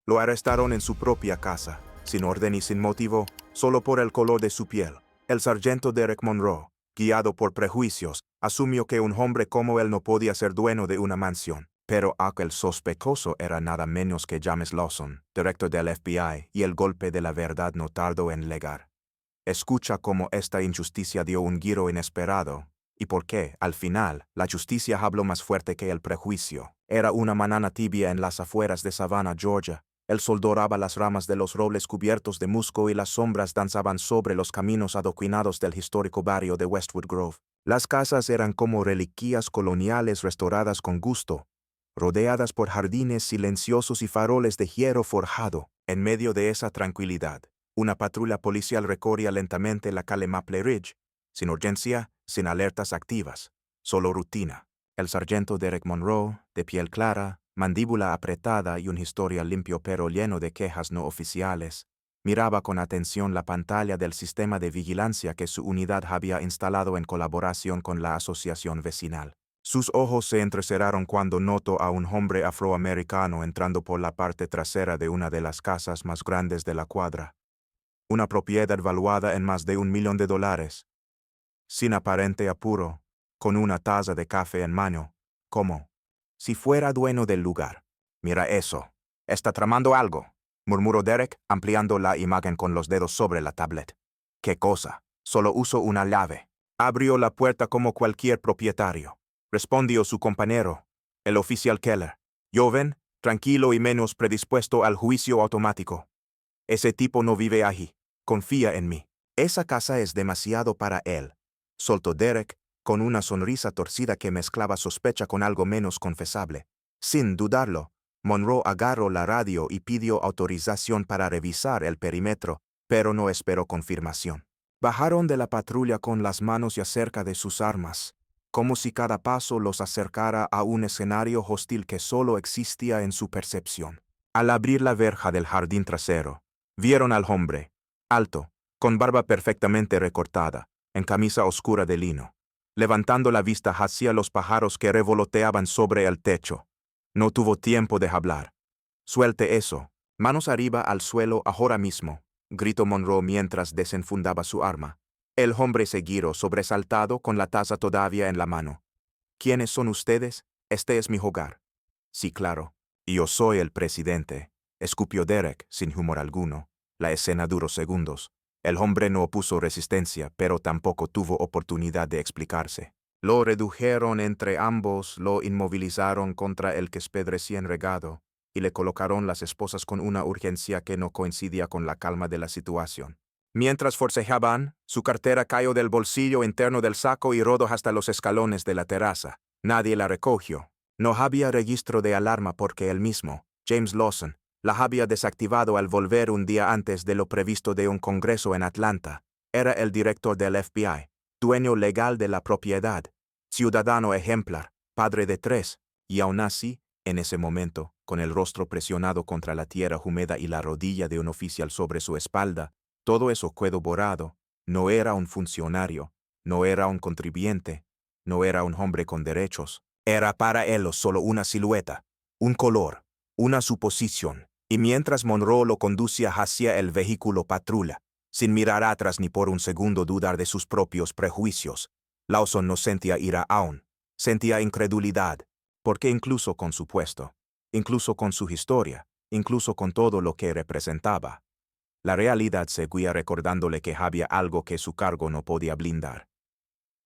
Lo arrestaron en su propia casa, sin orden y sin motivo, solo por el color de su piel. El sargento Derek Monroe, guiado por prejuicios, asumió que un hombre como él no podía ser dueño de una mansión. Pero aquel sospechoso era nada menos que James Lawson, director del FBI, y el golpe de la verdad no tardó en llegar. Escucha cómo esta injusticia dio un giro inesperado, y por qué, al final, la justicia habló más fuerte que el prejuicio. Era una mañana tibia en las afueras de Savannah, Georgia. El sol doraba las ramas de los robles cubiertos de musgo y las sombras danzaban sobre los caminos adoquinados del histórico barrio de Westwood Grove. Las casas eran como reliquias coloniales restauradas con gusto, rodeadas por jardines silenciosos y faroles de hierro forjado. En medio de esa tranquilidad, una patrulla policial recorría lentamente la calle Maple Ridge, sin urgencia, sin alertas activas, solo rutina. El sargento Derek Monroe, de piel clara, mandíbula apretada y un historial limpio pero lleno de quejas no oficiales, miraba con atención la pantalla del sistema de vigilancia que su unidad había instalado en colaboración con la asociación vecinal. Sus ojos se entrecerraron cuando notó a un hombre afroamericano entrando por la parte trasera de una de las casas más grandes de la cuadra. Una propiedad valuada en más de $1 millón. Sin aparente apuro, con una taza de café en mano, como si fuera dueño del lugar. «Mira eso. Está tramando algo», murmuró Derek, ampliando la imagen con los dedos sobre la tablet. «¿Qué cosa? Solo uso una llave». Abrió la puerta como cualquier propietario, respondió su compañero, el oficial Keller. Joven, tranquilo y menos predispuesto al juicio automático. «Ese tipo no vive allí. Confía en mí. Esa casa es demasiado para él», soltó Derek, con una sonrisa torcida que mezclaba sospecha con algo menos confesable. Sin dudarlo, Monroe agarró la radio y pidió autorización para revisar el perímetro, pero no esperó confirmación. Bajaron de la patrulla con las manos ya cerca de sus armas, como si cada paso los acercara a un escenario hostil que solo existía en su percepción. Al abrir la verja del jardín trasero, vieron al hombre, alto, con barba perfectamente recortada, en camisa oscura de lino, levantando la vista hacia los pájaros que revoloteaban sobre el techo. No tuvo tiempo de hablar. «Suelte eso. Manos arriba al suelo ahora mismo», gritó Monroe mientras desenfundaba su arma. El hombre se giró sobresaltado con la taza todavía en la mano. «¿Quiénes son ustedes? Este es mi hogar». «Sí, claro. Yo soy el presidente», escupió Derek sin humor alguno. La escena duró segundos. El hombre no opuso resistencia, pero tampoco tuvo oportunidad de explicarse. Lo redujeron entre ambos, lo inmovilizaron contra el césped recién regado, y le colocaron las esposas con una urgencia que no coincidía con la calma de la situación. Mientras forcejaban, su cartera cayó del bolsillo interno del saco y rodó hasta los escalones de la terraza. Nadie la recogió. No había registro de alarma porque él mismo, James Lawson, la había desactivado al volver un día antes de lo previsto de un congreso en Atlanta. Era el director del FBI, dueño legal de la propiedad, ciudadano ejemplar, padre de 3, y aún así, en ese momento, con el rostro presionado contra la tierra húmeda y la rodilla de un oficial sobre su espalda, todo eso quedó borrado. No era un funcionario, no era un contribuyente, no era un hombre con derechos. Era para él solo una silueta, un color, una suposición. Y mientras Monroe lo conducía hacia el vehículo patrulla, sin mirar atrás ni por un segundo dudar de sus propios prejuicios, Lawson no sentía ira aún, sentía incredulidad, porque incluso con su puesto, incluso con su historia, incluso con todo lo que representaba, la realidad seguía recordándole que había algo que su cargo no podía blindar.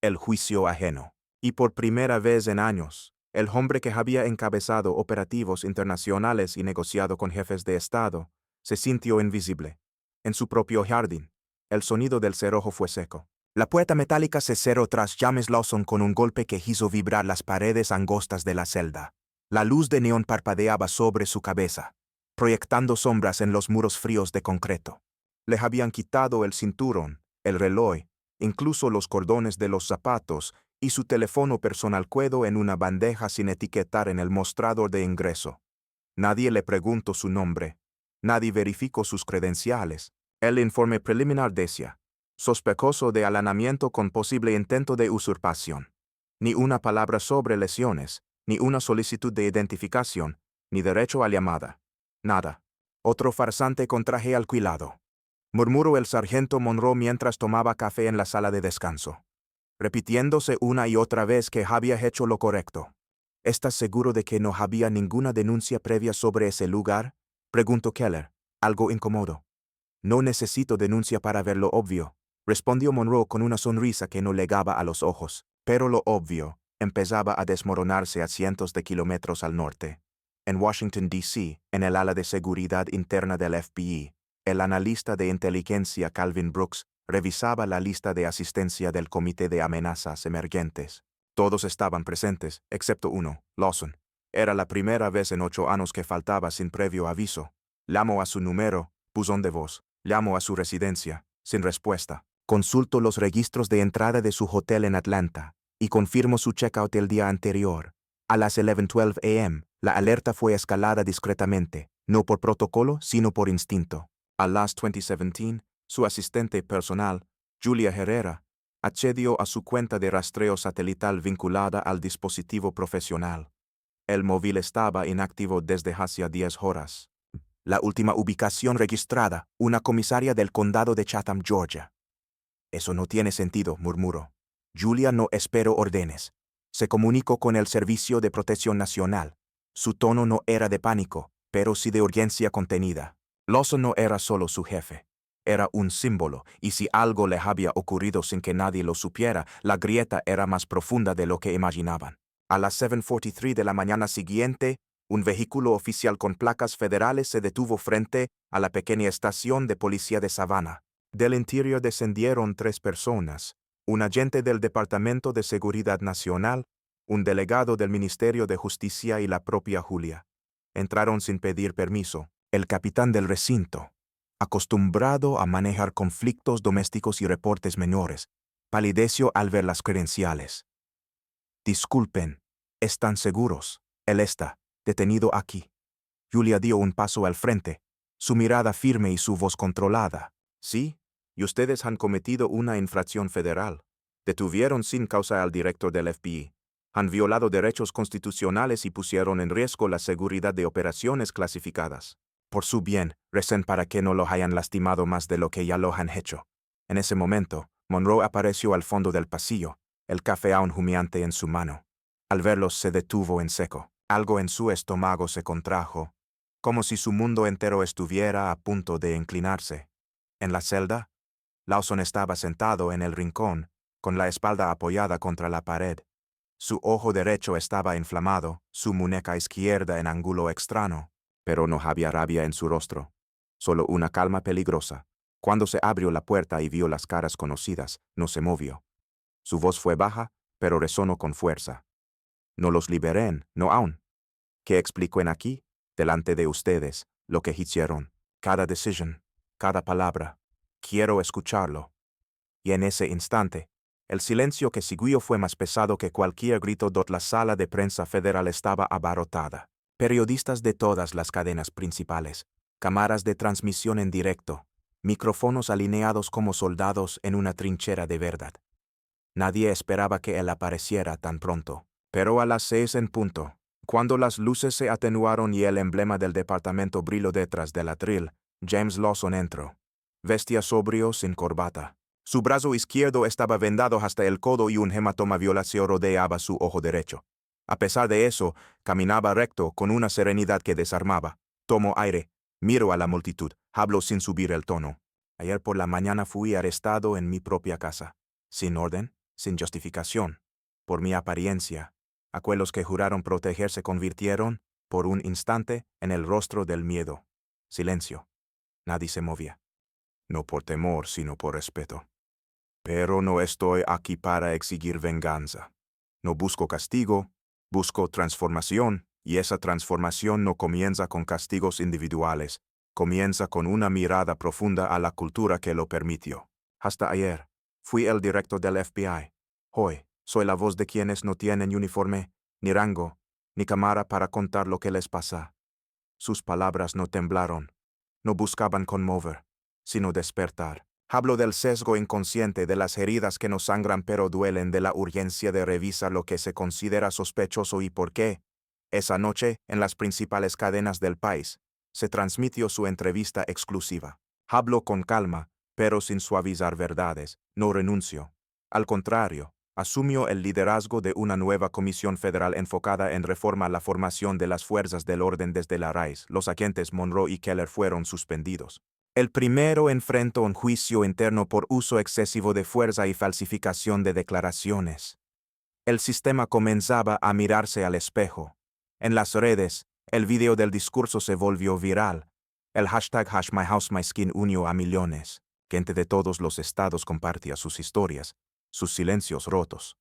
El juicio ajeno. Y por primera vez en años, el hombre que había encabezado operativos internacionales y negociado con jefes de Estado, se sintió invisible. En su propio jardín, el sonido del cerrojo fue seco. La puerta metálica se cerró tras James Lawson con un golpe que hizo vibrar las paredes angostas de la celda. La luz de neón parpadeaba sobre su cabeza, proyectando sombras en los muros fríos de concreto. Le habían quitado el cinturón, el reloj, incluso los cordones de los zapatos, y su teléfono personal quedó en una bandeja sin etiquetar en el mostrador de ingreso. Nadie le preguntó su nombre. Nadie verificó sus credenciales. El informe preliminar decía: sospechoso de allanamiento con posible intento de usurpación. Ni una palabra sobre lesiones, ni una solicitud de identificación, ni derecho a llamada. Nada. Otro farsante con traje alquilado, murmuró el sargento Monroe mientras tomaba café en la sala de descanso, repitiéndose una y otra vez que había hecho lo correcto. ¿Estás seguro de que no había ninguna denuncia previa sobre ese lugar?, preguntó Keller, algo incómodo. No necesito denuncia para ver lo obvio, respondió Monroe con una sonrisa que no llegaba a los ojos. Pero lo obvio empezaba a desmoronarse a cientos de kilómetros al norte. En Washington, D.C., en el ala de seguridad interna del FBI, el analista de inteligencia Calvin Brooks revisaba la lista de asistencia del Comité de Amenazas Emergentes. Todos estaban presentes, excepto uno, Lawson. Era la primera vez en 8 años que faltaba sin previo aviso. Llamó a su número, buzón de voz. Llamó a su residencia, sin respuesta. Consultó los registros de entrada de su hotel en Atlanta y confirmó su checkout el día anterior. A las 11:12 a.m., la alerta fue escalada discretamente, no por protocolo, sino por instinto. A las 20:17, su asistente personal, Julia Herrera, accedió a su cuenta de rastreo satelital vinculada al dispositivo profesional. El móvil estaba inactivo desde hacía 10 horas. La última ubicación registrada, una comisaria del condado de Chatham, Georgia. Eso no tiene sentido, murmuró. Julia no esperó órdenes. Se comunicó con el Servicio de Protección Nacional. Su tono no era de pánico, pero sí de urgencia contenida. Lawson no era solo su jefe. Era un símbolo, y si algo le había ocurrido sin que nadie lo supiera, la grieta era más profunda de lo que imaginaban. A las 7:43 de la mañana siguiente, un vehículo oficial con placas federales se detuvo frente a la pequeña estación de policía de Savannah. Del interior descendieron 3 personas, un agente del Departamento de Seguridad Nacional, un delegado del Ministerio de Justicia y la propia Julia. Entraron sin pedir permiso. El capitán del recinto, acostumbrado a manejar conflictos domésticos y reportes menores, palideció al ver las credenciales. Disculpen, ¿están seguros? Él está detenido aquí. Julia dio un paso al frente, su mirada firme y su voz controlada. Sí, y ustedes han cometido una infracción federal. Detuvieron sin causa al director del FBI. Han violado derechos constitucionales y pusieron en riesgo la seguridad de operaciones clasificadas. Por su bien, recen para que no lo hayan lastimado más de lo que ya lo han hecho. En ese momento, Monroe apareció al fondo del pasillo, el café aún humeante en su mano. Al verlos se detuvo en seco. Algo en su estómago se contrajo, como si su mundo entero estuviera a punto de inclinarse. En la celda, Lawson estaba sentado en el rincón, con la espalda apoyada contra la pared. Su ojo derecho estaba inflamado, su muñeca izquierda en ángulo extraño, pero no había rabia en su rostro, solo una calma peligrosa. Cuando se abrió la puerta y vio las caras conocidas, no se movió. Su voz fue baja, pero resonó con fuerza. No los liberen, no aún. ¿Qué explico en aquí, delante de ustedes, lo que hicieron? Cada decisión, cada palabra. Quiero escucharlo. Y en ese instante, el silencio que siguió fue más pesado que cualquier grito. La sala de prensa federal estaba abarrotada. Periodistas de todas las cadenas principales, cámaras de transmisión en directo, micrófonos alineados como soldados en una trinchera de verdad. Nadie esperaba que él apareciera tan pronto. Pero a las 6 en punto, cuando las luces se atenuaron y el emblema del departamento brilló detrás del atril, James Lawson entró. Vestía sobrio, sin corbata. Su brazo izquierdo estaba vendado hasta el codo y un hematoma violáceo rodeaba su ojo derecho. A pesar de eso, caminaba recto con una serenidad que desarmaba. Tomó aire, miró a la multitud, habló sin subir el tono. Ayer por la mañana fui arrestado en mi propia casa. Sin orden, sin justificación. Por mi apariencia. Aquellos que juraron proteger se convirtieron, por un instante, en el rostro del miedo. Silencio. Nadie se movía. No por temor, sino por respeto. Pero no estoy aquí para exigir venganza. No busco castigo, busco transformación, y esa transformación no comienza con castigos individuales, comienza con una mirada profunda a la cultura que lo permitió. Hasta ayer, fui el director del FBI. Hoy, soy la voz de quienes no tienen uniforme, ni rango, ni cámara para contar lo que les pasa. Sus palabras no temblaron, no buscaban conmover, sino despertar. Hablo del sesgo inconsciente, de las heridas que no sangran pero duelen, de la urgencia de revisar lo que se considera sospechoso y por qué. Esa noche, en las principales cadenas del país, se transmitió su entrevista exclusiva. Habló con calma, pero sin suavizar verdades, no renunció. Al contrario, asumió el liderazgo de una nueva comisión federal enfocada en reformar la formación de las fuerzas del orden desde la raíz. Los agentes Monroe y Keller fueron suspendidos. El primero enfrentó un juicio interno por uso excesivo de fuerza y falsificación de declaraciones. El sistema comenzaba a mirarse al espejo. En las redes, el video del discurso se volvió viral. El hashtag #MyHouseMySkin unió a millones. Gente de todos los estados compartía sus historias, sus silencios rotos.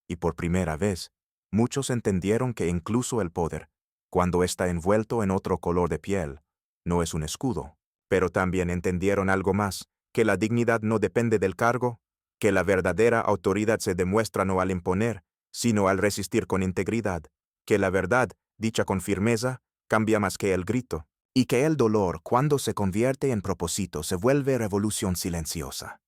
Y por primera vez, muchos entendieron que incluso el poder, cuando está envuelto en otro color de piel, no es un escudo. Pero también entendieron algo más, que la dignidad no depende del cargo, que la verdadera autoridad se demuestra no al imponer, sino al resistir con integridad, que la verdad, dicha con firmeza, cambia más que el grito, y que el dolor, cuando se convierte en propósito, se vuelve revolución silenciosa.